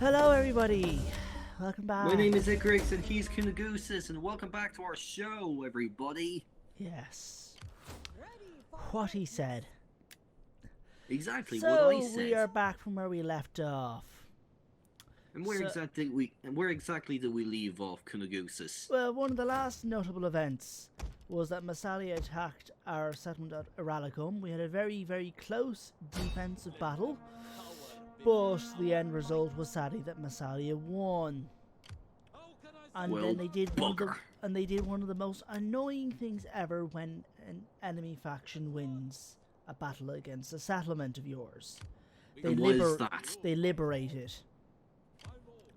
Hello everybody! Welcome back. My name is Icarix and he's Kunagusis, and welcome back to our show, everybody. Yes. What he said. Exactly So what I said. we are back from where we left off. And where exactly did we leave off, Kunagusis? Well, one of the last notable events was that Massalia attacked our settlement at ARALLICUM. We had a very, very close defensive battle, but the end result was sadly that Massalia won. And Well, then they did bugger. they did one of the most annoying things ever when an enemy faction wins a battle against a settlement of yours. And what is that? They liberate it.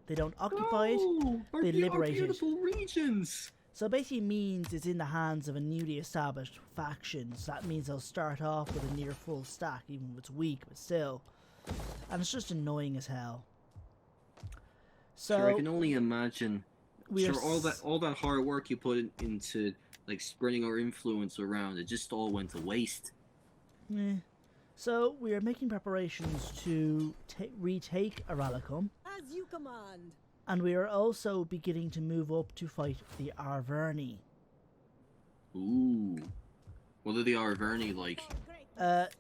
They don't occupy it, they liberate it. Beautiful regions! So it basically means it's in the hands of a newly established faction. So that means they'll start off with a near full stack, even if it's weak, but still. And it's just annoying as hell. So Sure, I can only imagine. we are Sure, all that hard work you put into like spreading our influence around, it just all went to waste. So we are making preparations to retake ARALLICUM, As you command. and we are also beginning to move up to fight the Arverni. Ooh. What are the Arverni like?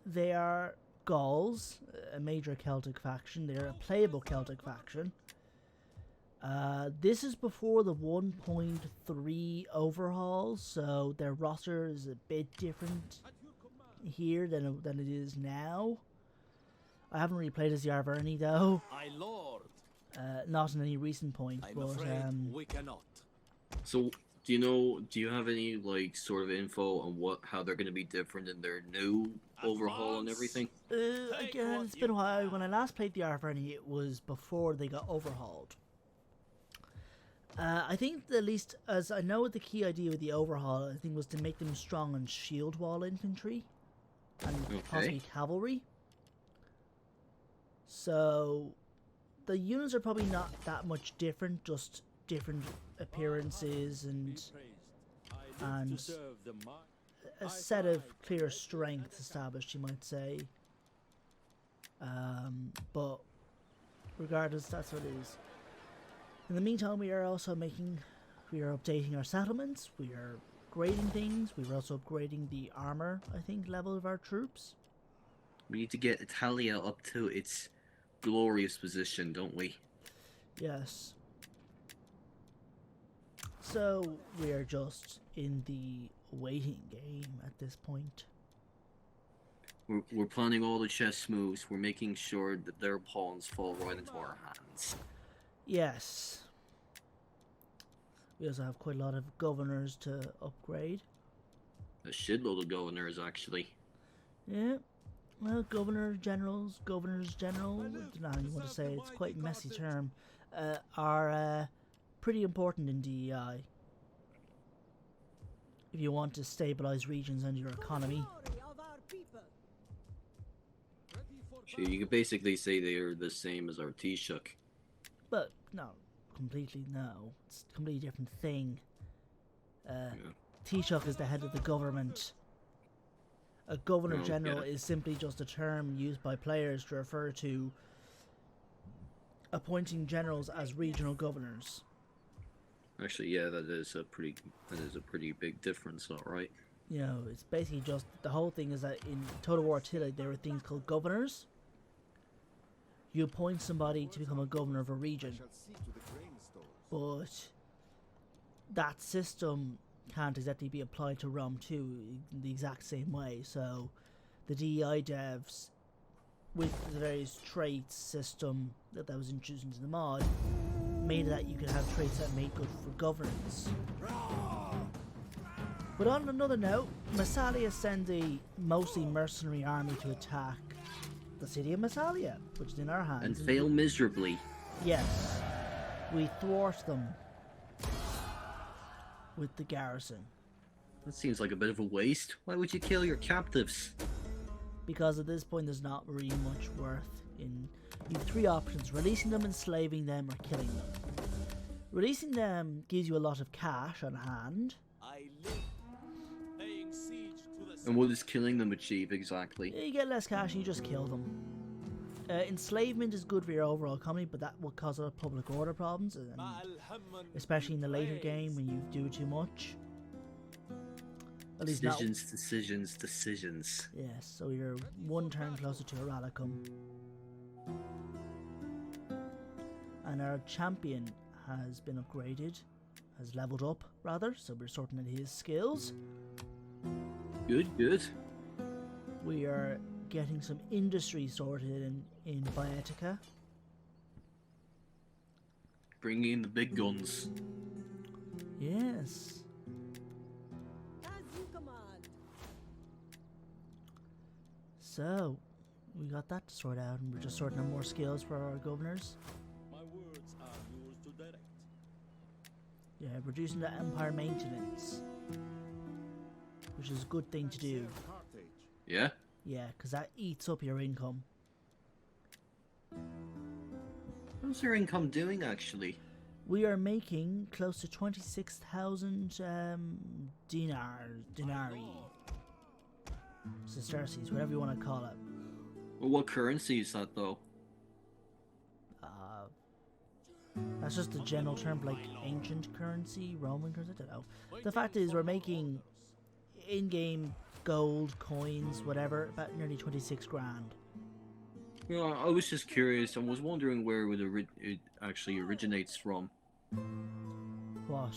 They are Gauls, a major Celtic faction. They're a playable Celtic faction. This is before the 1.3 overhaul, so their roster is a bit different here than it is now. I haven't really played as the Arverni though. My lord, Not in any recent point, I'm but afraid we cannot. So, do you have any like sort of info on how they're going to be different in their new overhaul and everything? Again, it's been a while. When I last played the Arverni, it was before they got overhauled. I think, at least as I know, the key idea with the overhaul, I think, was to make them strong on shield wall infantry and possibly cavalry. So the units are probably not that much different, just different appearances and a set of clear strengths established, you might say. But regardless, that's what it is. In the meantime, we are updating our settlements, we are grading things, we are also upgrading the armor, I think, level of our troops. We need to get Italia up to its glorious position, don't we? Yes. So, we are just in the waiting game at this point. We're planning all the chess moves, we're making sure that their pawns fall right into our hands. Yes. We also have quite a lot of governors to upgrade. A shitload of governors, actually. Yeah. Well, governors general, I don't know how you want to say it, it's quite a messy term, are pretty important in DEI. If you want to stabilize regions and your economy. Sure, you could basically say they're the same as our Taoiseach. But, no. Completely no. It's a completely different thing. Taoiseach is the head of the government. A governor general is simply just a term used by players to refer to appointing generals as regional governors. Actually, yeah, that is a pretty big difference, alright. You know, it's basically just, the whole thing is that in Total War Attila there were things called governors. You appoint somebody to become a governor of a region. But that system can't exactly be applied to Rome 2 in the exact same way. So the DEI devs, with the various traits system that was introduced into the mod, made it that you could have traits that made good for governance. But on another note, Massalia sends a mostly mercenary army to attack the city of Massalia, which is in our hands. And fail miserably. Yes. We thwart them with the garrison. That seems like a bit of a waste. Why would you kill your captives? Because at this point there's not really much worth in... You have three options: releasing them, enslaving them, or killing them. Releasing them gives you a lot of cash on hand. Laying siege to the And what does killing them achieve exactly? You get less cash and you just kill them. Enslavement is good for your overall economy, but that will cause a lot of public order problems, and especially in the later game when you do too much. At least decisions. Yes, so you're one turn closer to ARALLICUM. And our champion has been upgraded, has leveled up rather, so we're sorting out his skills. Good. We are getting some industry sorted in Biotica. Bringing in the big guns. Yes. So, we got that to sort out, and we're just sorting out more skills for our governors. My words are yours to direct. Yeah, reducing the empire maintenance, which is a good thing to do. Yeah? Yeah, because that eats up your income. How's your income doing, actually? We are making close to 26,000 denarii. Sesterces, whatever you want to call it. Well, what currency is that, though? That's just the general term, like ancient currency, Roman currency, I don't know. The fact is, we're making in-game gold, coins, whatever, about nearly 26 grand. Yeah, I was just curious. I was wondering where it actually originates from. What?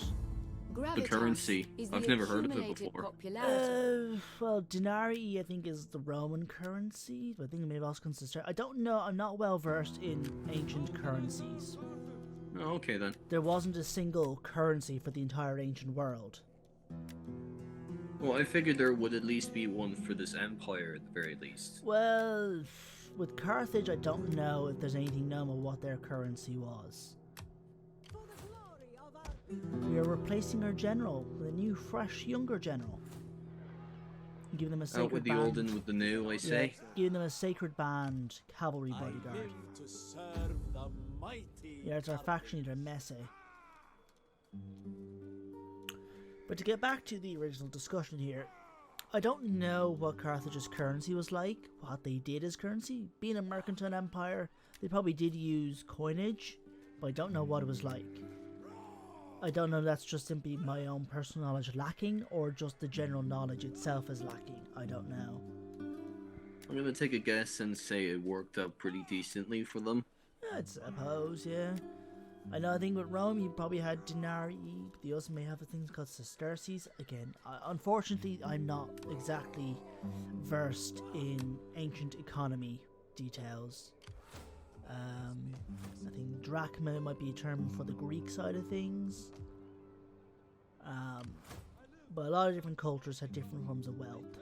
The currency. I've never heard of it before. Well, denarii, I think, is the Roman currency. I think maybe also consists. I don't know. I'm not well versed in ancient currencies. Oh, okay then. There wasn't a single currency for the entire ancient world. Well, I figured there would at least be one for this empire at the very least. Well, with Carthage, I don't know if there's anything known of what their currency was. We are replacing our general with a new, fresh, younger general. Giving them a sacred out with the band. old and with the new, I say. Yeah, giving them a sacred band cavalry bodyguard. To serve the mighty. Yeah, it's our faction leader, Messe. But to get back to the original discussion here, I don't know what Carthage's currency was like, what they did as currency. Being a mercantile empire, they probably did use coinage, but I don't know what it was like. I don't know if that's just simply my own personal knowledge lacking, or just the general knowledge itself is lacking. I don't know. I'm gonna take a guess and say it worked out pretty decently for them. I suppose, yeah. I know, I think with Rome you probably had denarii, but they also may have things called sesterces. Again, unfortunately I'm not exactly versed in ancient economy details. I think drachma might be a term for the Greek side of things. But a lot of different cultures had different forms of wealth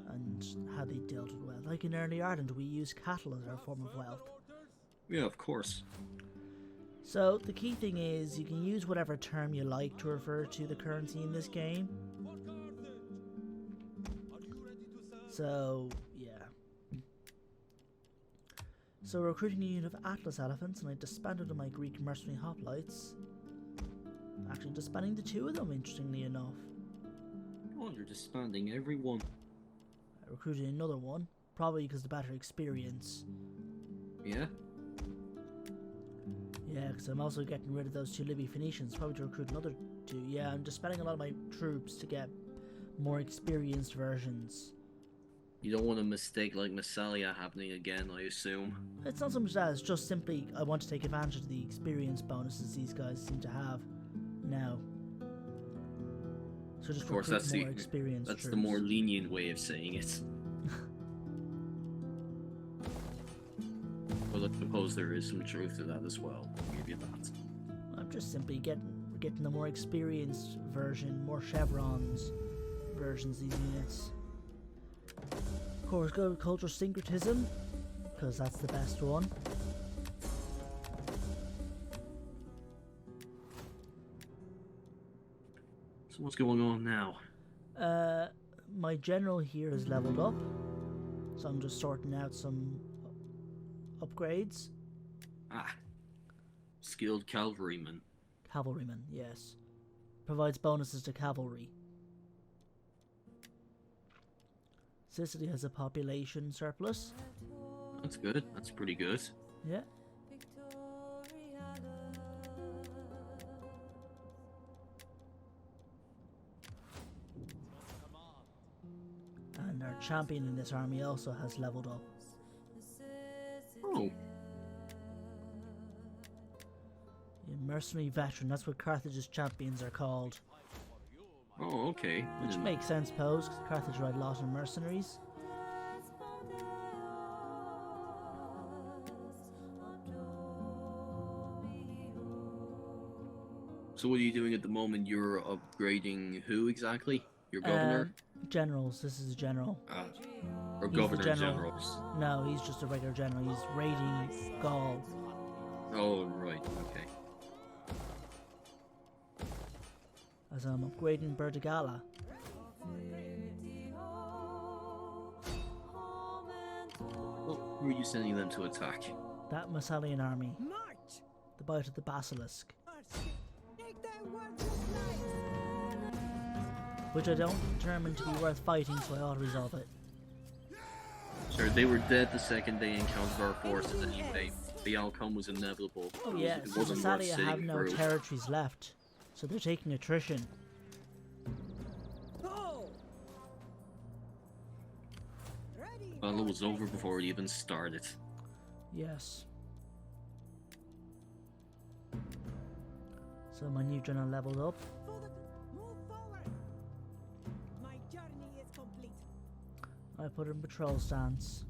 and how they dealt with wealth. Like in early Ireland, we use cattle as our form of wealth. Yeah, of course. So the key thing is you can use whatever term you like to refer to the currency in this game. So, yeah. So we're recruiting a unit of Atlas elephants, and I disbanded my Greek mercenary hoplites. Actually disbanding the two of them, interestingly enough. Oh, you're disbanding everyone. I recruited another one, probably because of the better experience. Yeah? Yeah, because I'm also getting rid of those two Libby Phoenicians, probably to recruit another two. Yeah, I'm disbanding a lot of my troops to get more experienced versions. You don't want a mistake like Massalia happening again, I assume. It's not so much that, it's just simply I want to take advantage of the experience bonuses these guys seem to have now. So just of course, that's the more lenient way of saying it. Well, I suppose there is some truth to that as well. I'll give you that. I'm just simply getting the more experienced version, more chevrons versions of these units. Of course, go with cultural syncretism, because that's the best one. So what's going on now? My general here has leveled up, so I'm just sorting out some upgrades. Ah. Skilled cavalryman. Cavalryman, yes. Provides bonuses to cavalry. Sicily has a population surplus. That's good. That's pretty good. Yeah. And our champion in this army also has leveled up. Oh, The mercenary veteran, that's what Carthage's champions are called. oh, okay. Which makes sense, suppose, because Carthage ride a lot of mercenaries. So what are you doing at the moment? You're upgrading who exactly? Your governor? Generals, this is a general. Or he's the governor general. generals? No, he's just a regular general. He's raiding Gaul. Oh, right, okay. As I'm upgrading Bertigala. Well, who are you sending them to attack? That Massalian army. March! The Bite of the Basilisk. Take their words as lies! Which I don't determine to be worth fighting, so I ought to resolve it. Sure, they were dead the second they encountered our forces anyway. The outcome was inevitable. Oh yes, It wasn't worth Massalia have sitting no through. territories left, so they're taking attrition. Go! Ready! Battle was over before it even started. Yes. So my new general leveled up. Move forward! My journey is complete. I put in patrol stance.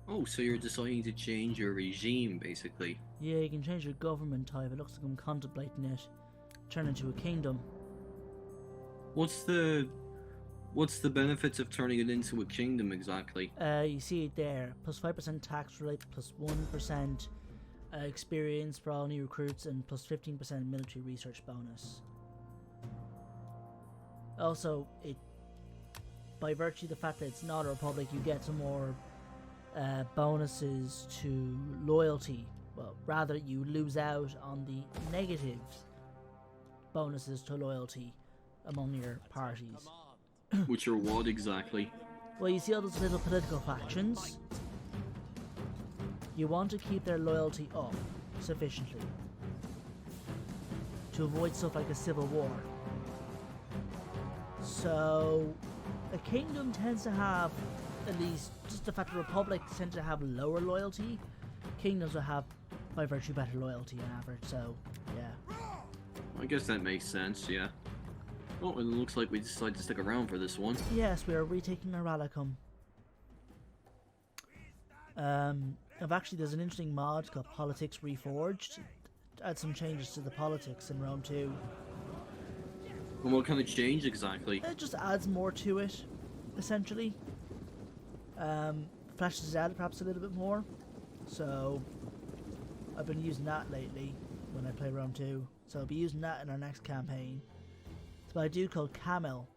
Oh, so you're deciding to change your regime, basically. Yeah, you can change your government type. It looks like I'm contemplating it. Turn into a kingdom. What's the benefits of turning it into a kingdom exactly? You see it there. Plus 5% tax rate, plus 1% experience for all new recruits, and plus 15% military research bonus. Also, it by virtue of the fact that it's not a republic, you get some more bonuses to loyalty. Well, rather, you lose out on the negative bonuses to loyalty among your parties. Which are what exactly? Well, you see all those little political factions? You want to keep their loyalty up sufficiently to avoid stuff like a civil war. So, a kingdom tends to have, at least just the fact that republics tend to have lower loyalty, kingdoms will have, by virtue, better loyalty on average, so, yeah. I guess that makes sense, yeah. Oh, and it looks like we decided to stick around for this one. Yes, we are retaking ARALLICUM. Actually, there's an interesting mod called Politics Reforged. Add some changes to the politics in Rome 2. And what kind of change exactly? It just adds more to it, essentially. Flashes it out perhaps a little bit more. So, I've been using that lately when I play Rome 2. So I'll be using that in our next campaign. It's by a dude called Camel,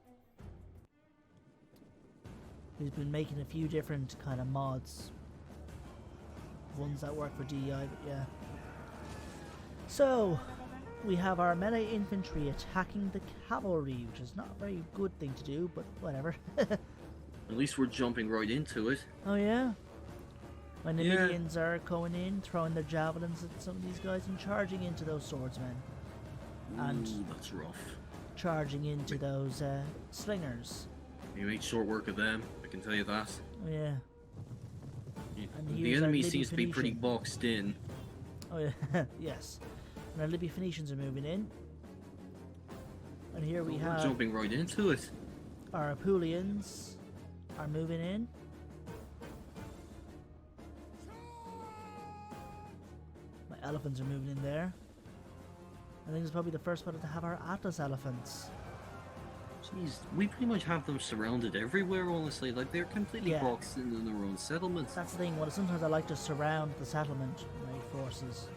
who's been making a few different kind of mods. Ones that work for DEI, but yeah. So, we have our melee infantry attacking the cavalry, which is not a very good thing to do, but whatever. At least we're jumping right into it. Oh yeah? My Numidians are going in, throwing their javelins at some of these guys and charging into those swordsmen. And Ooh, that's rough. charging into those slingers. You made short work of them, I can tell you that. Oh yeah. And The here's our enemy Libby seems to be pretty Phoenician. boxed in. Oh yeah, yes. And our Libby Phoenicians are moving in. And here we We're have jumping right into it. our Apulians are moving in. My elephants are moving in there. I think it's probably the first one to have our Atlas elephants. Jeez, we pretty much have them surrounded everywhere, honestly. Like, they're completely Yeah. boxed in their own settlements. That's the thing, well, sometimes I like to surround the settlement with my forces.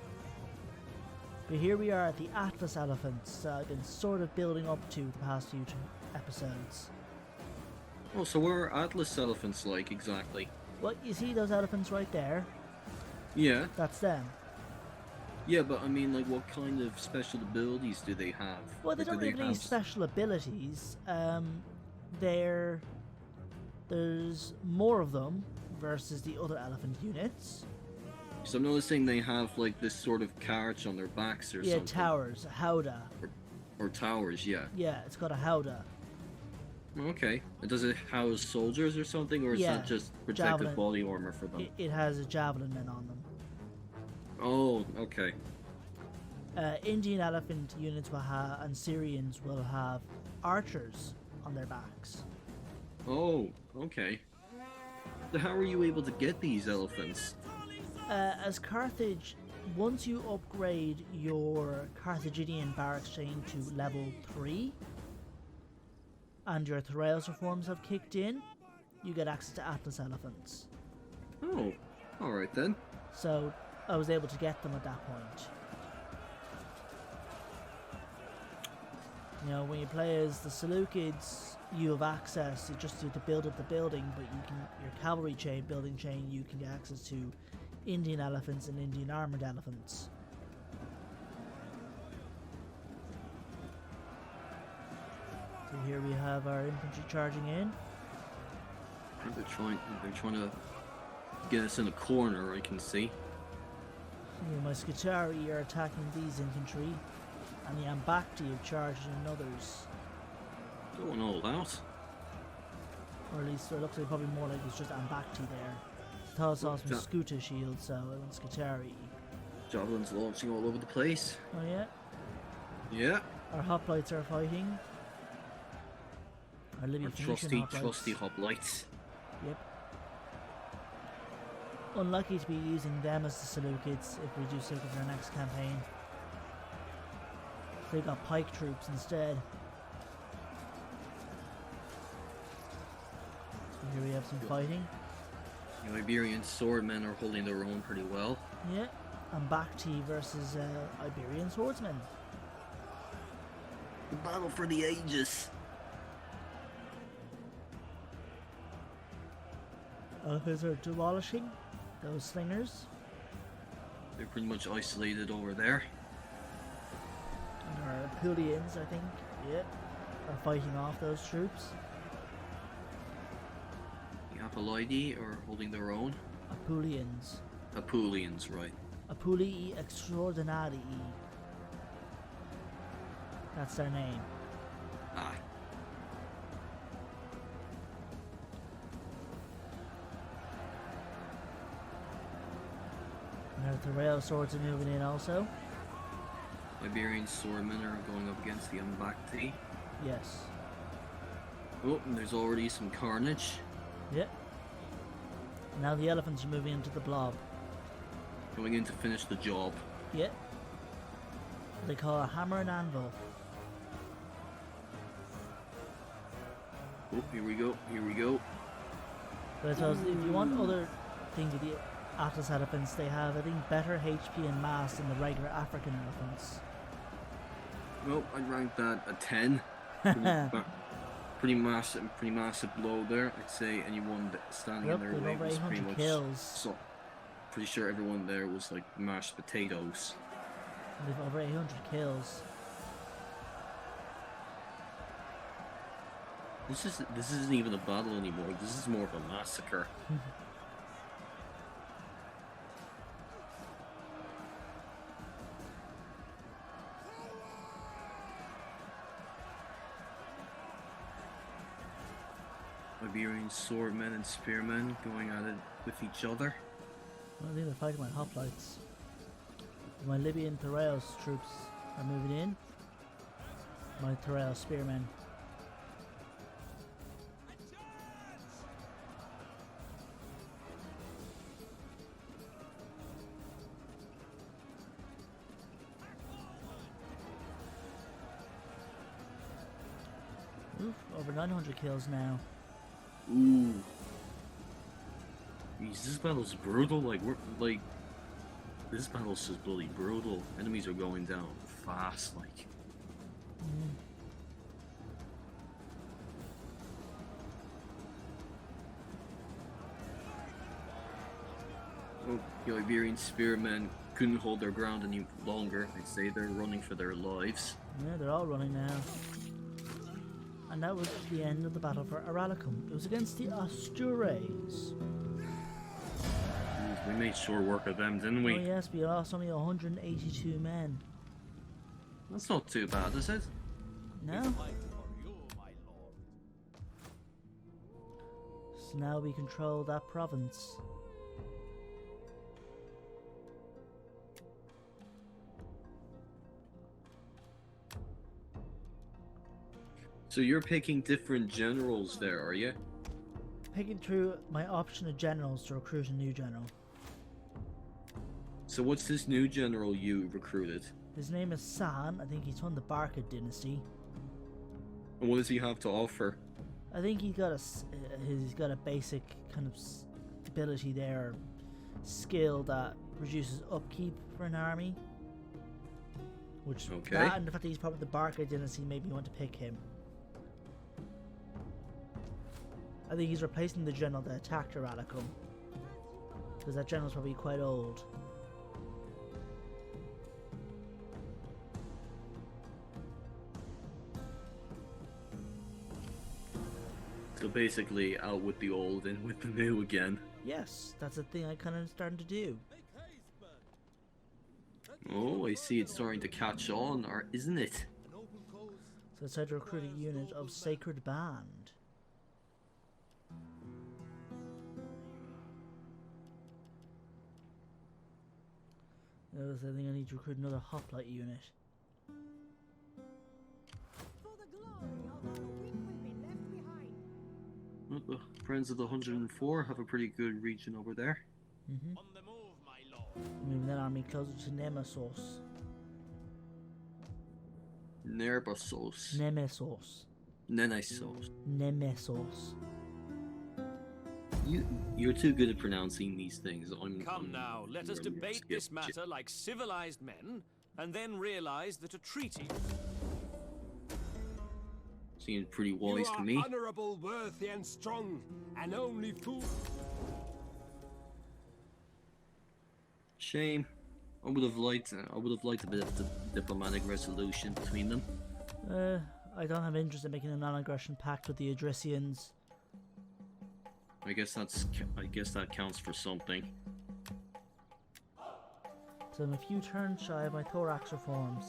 But here we are at the Atlas elephants I've been sort of building up to the past few episodes. Oh, so what are Atlas elephants like, exactly? Well, you see those elephants right there? Yeah. That's them. Yeah, but I mean, like, what kind of special abilities do they have? Well, they Or do don't have any have special abilities. They're There's more of them versus the other elephant units. So I'm noticing they have like this sort of carriage on their backs or Yeah, something. towers, a howdah. Or towers, yeah. Yeah, it's got a howdah. Okay. And does it house soldiers or something, or is Yeah, that just protective javelin. body armor for them? It has a javelin men on them. Oh, okay. Indian elephant units will have, and Syrians will have archers on their backs. Oh, okay. So how are you able to get these elephants? As Carthage, once you upgrade your Carthaginian barracks chain to level 3, and your Thrails reforms have kicked in, you get access to Atlas elephants. Oh, alright then. So I was able to get them at that point. You know, when you play as the Seleucids, you have access, you just need to build up the building, but you can, your cavalry chain, building chain, you can get access to Indian elephants and Indian armored elephants. So here we have our infantry charging in. They're trying to get us in a corner, I can see. Here my Scutari are attacking these infantry, and the Ambacti have charged in others. Going all out. Or at least it looks like probably more like it's just Ambacti there. I thought I saw some Scuta shields, so I went Scutari. Javelins launching all over the place. Oh yeah? Yeah. Our hoplites are fighting. Our Libyan Our Phoenician trusty, hoplites. trusty hoplites. Yep. Unlucky to be using them as the Seleucids if we do stick with our next campaign. They got pike troops instead. So here we have some fighting. The Iberian swordmen are holding their own pretty well. Yeah, and Bacti versus Iberian swordsmen. The battle for the ages. Elephants are demolishing those slingers. They're pretty much isolated over there. And our Apulians, I think, yeah, are fighting off those troops. The Apulidi are holding their own. Apulians. Apulians, right. Apulii Extraordinarii. That's their name. Ah. Now the rail swords are moving in also. Iberian swordmen are going up against the Umbacti. Yes. Oh, and there's already some carnage. Yep. Now the elephants are moving into the blob. Going in to finish the job. Yep. They call it hammer and anvil. Oh, here we go, here we go. But I suppose if you want other things with the Atlas elephants, they have, I think, better HP and mass than the regular African elephants. Well, I'd rank that a 10. Pretty massive blow there. I'd say anyone standing Yep, in their they've way over was pretty 800 much kills. so. Pretty sure everyone there was like mashed potatoes. They've over 800 kills. This isn't even a battle anymore. This is more of a massacre. Iberian swordmen and spearmen going at it with each other. Well, I think they're fighting my hoplites. My Libyan Theraeus troops are moving in. My Theraeus spearmen. Oof, over 900 kills now. Ooh. Jeez, this battle's brutal. This battle's just bloody brutal. Enemies are going down fast, like. Oh, the Iberian spearmen couldn't hold their ground any longer. I'd say they're running for their lives. Yeah, they're all running now. And that was the end of the battle for ARALLICUM. It was against the Astures. We made short work of them, didn't we? Oh yes, we lost only 182 men. That's not too bad, is it? No? Fight for you, my lord. So now we control that province. So you're picking different generals there, are you? Picking through my option of generals to recruit a new general. So what's this new general you recruited? His name is San. I think he's from the Barca dynasty. And what does he have to offer? I think he's got a basic kind of ability there, skill that reduces upkeep for an army. Which that and the fact that he's part of the Barca dynasty made me want to pick him. I think he's replacing the general that attacked ARALLICUM, because that general's probably quite old. So basically, out with the old and with the new again. Yes, that's a thing I kind of starting to do. Make haste, men. Oh, I see it's starting to catch on, or isn't it? A noble cause. So I decided to recruit a unit of Sacred Band. I think I need to recruit another hoplite unit. For the glory of our weak women left behind. Well, the Friends of the 104 have a pretty good region over there. On the move, my lord. Moving that army closer to Nemesis. Nerbasos. Nemesis. Nenesos. Nemesis. You're too good at pronouncing these things. Come now, let us debate this matter like civilized men, and then realize that a treaty. Seems pretty wise to me. Honorable, worthy, and strong, and only fool. Shame. I would have liked a bit of diplomatic resolution between them. I don't have interest in making a non-aggression pact with the Adricians. I guess that counts for something. So I'm a few turns shy of my thorax reforms.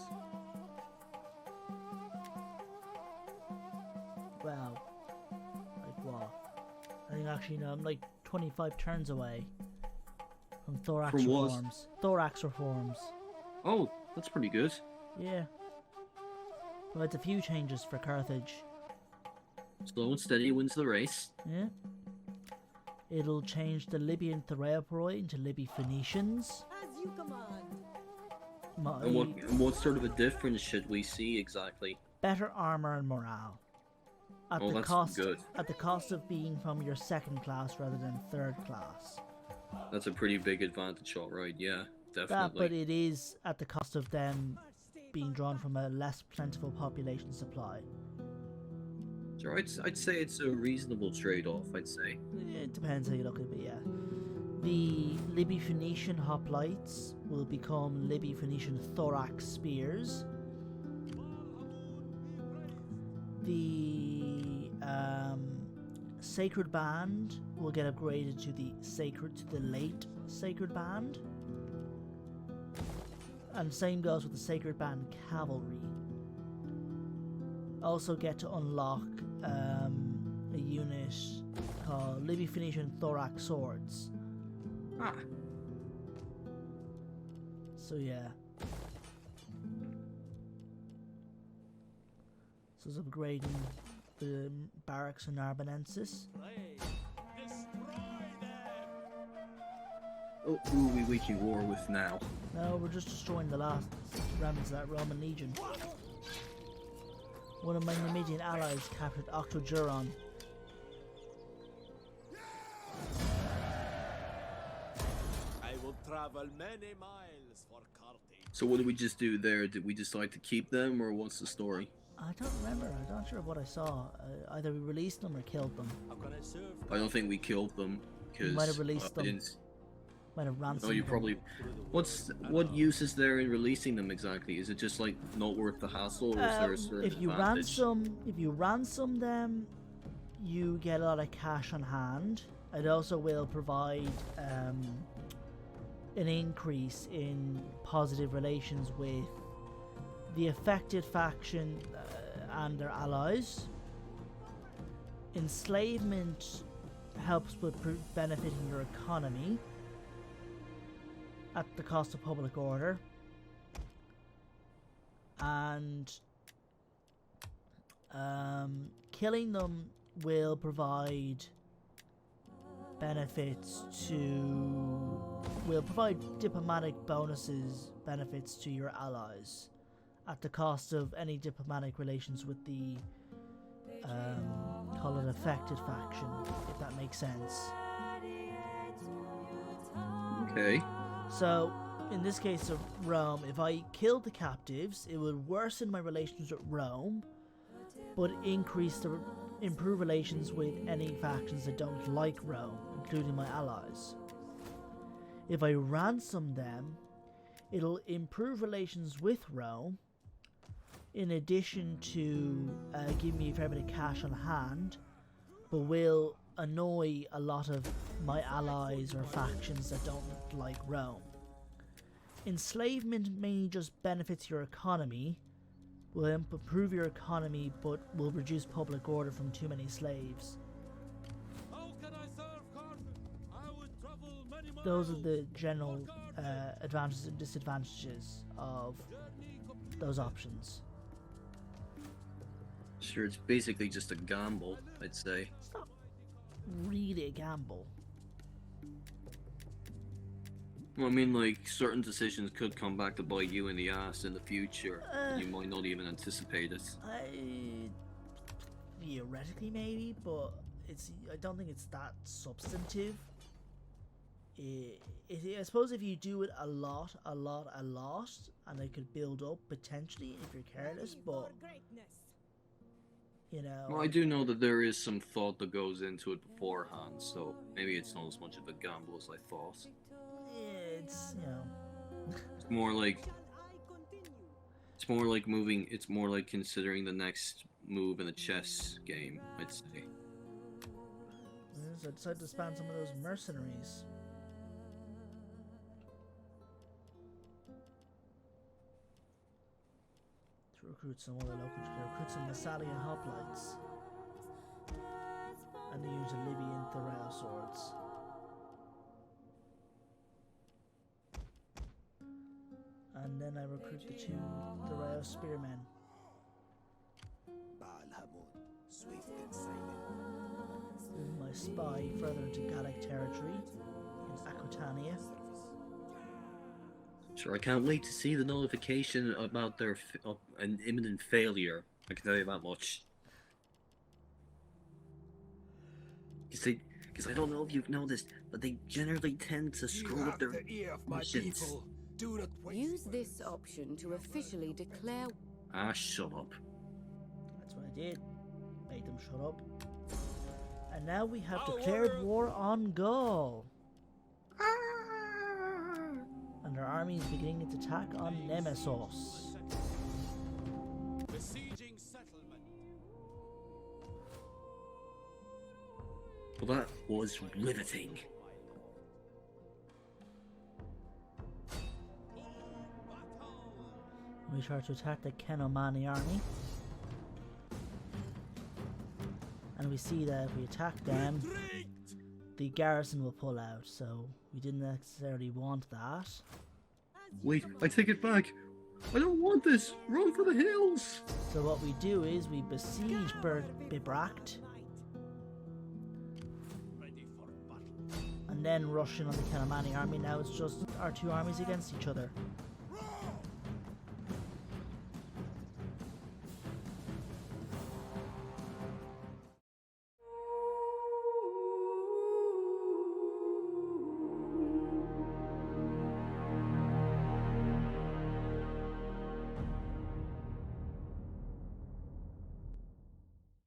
Wow. Like what? I think actually no, I'm like 25 turns away from thorax From what? reforms. Thorax reforms. Oh, that's pretty good. Yeah. Well, it's a few changes for Carthage. Slow and steady wins the race. Yeah. It'll change the Libyan Theraporoi into Libyan Phoenicians. As you command. And what sort of a difference should we see exactly? Better armor and morale. At Oh, the that's cost good. At the cost of being from your second class rather than third class. That's a pretty big advantage, alright, yeah, That, definitely. but it is at the cost of them being drawn from a less plentiful population supply. So I'd say it's a reasonable trade-off, I'd say. It depends how you look at it, but yeah. The Libby Phoenician hoplites will become Libby Phoenician thorax spears. The Sacred Band will get upgraded to the late Sacred Band. And same goes with the Sacred Band Cavalry. Also get to unlock a unit called Libby Phoenician Thorax Swords. Ah, So yeah. So it's upgrading the barracks in Narbonensis. Pray, destroy them. oh, who are we waging war with now? No, we're just destroying the last remnants of that Roman legion. One of my Numidian allies captured Octogeron. I will travel many miles for Carthage. So what did we just do there? Did we decide to keep them, or what's the story? I don't remember. I'm not sure what I saw. Either we released them or killed them. How can I serve? I don't think we killed them, because might have released them. Might have ransomed Oh, you them. probably. What use is there in releasing them exactly? Is it just like not worth the hassle, or is there a certain If you ransom them, you get a lot of cash on hand. It also will provide an increase in positive relations with the affected faction and their allies. Enslavement helps with benefiting your economy at the cost of public order, and killing them will provide diplomatic benefits to your allies at the cost of any diplomatic relations with the call it affected faction, if that makes sense. Okay. So, in this case of Rome, if I killed the captives, it would worsen my relations with Rome, but improve relations with any factions that don't like Rome, including my allies. If I ransom them, it'll improve relations with Rome, in addition to give me a fair bit of cash on hand, but will annoy a lot of my allies or factions that don't like Rome. Enslavement mainly just benefits your economy, will improve your economy, but will reduce public order from too many slaves. How can I serve Carthage? I would travel many miles. Those are the general advantages and disadvantages of those options. Sure, it's basically just a gamble, I'd say. It's not really a gamble. Well, I mean, like, certain decisions could come back to bite you in the ass in the future. You might not even anticipate it. Theoretically, maybe, but I don't think it's that substantive. I suppose if you do it a lot, and it could build up potentially if you're careless, but you know. Well, I do know that there is some thought that goes into it beforehand, so maybe it's not as much of a gamble as I thought. It's, you know. It's more like moving. It's more like considering the next move in a chess game, I'd say. So I decided to spam some of those mercenaries. To recruit some other local, to recruit some Massalian hoplites. And use a Libyan Thorao swords. And then I recruit the 2 Thorao spearmen. Move my spy further into Gallic territory in Aquitania. Sure, I can't wait to see the notification about their an imminent failure. I can tell you that much. Because I don't know if you've noticed, but they generally tend to screw up their missions. Do not waste. Use this option to officially declare. Ah, shut up. That's what I did. Made them shut up. And now we have declared war on Gaul. And our army is beginning its attack on Nemesis. Besieging settlement. Well, that was riveting. We try to attack the Kenomani army. And we see that if we attack them, the garrison will pull out, so we didn't necessarily want that. Wait, I take it back. I don't want this. Run for the hills. So what we do is we besiege Bibract, and then rush in on the Kenomani army. Now it's just our 2 armies against each other.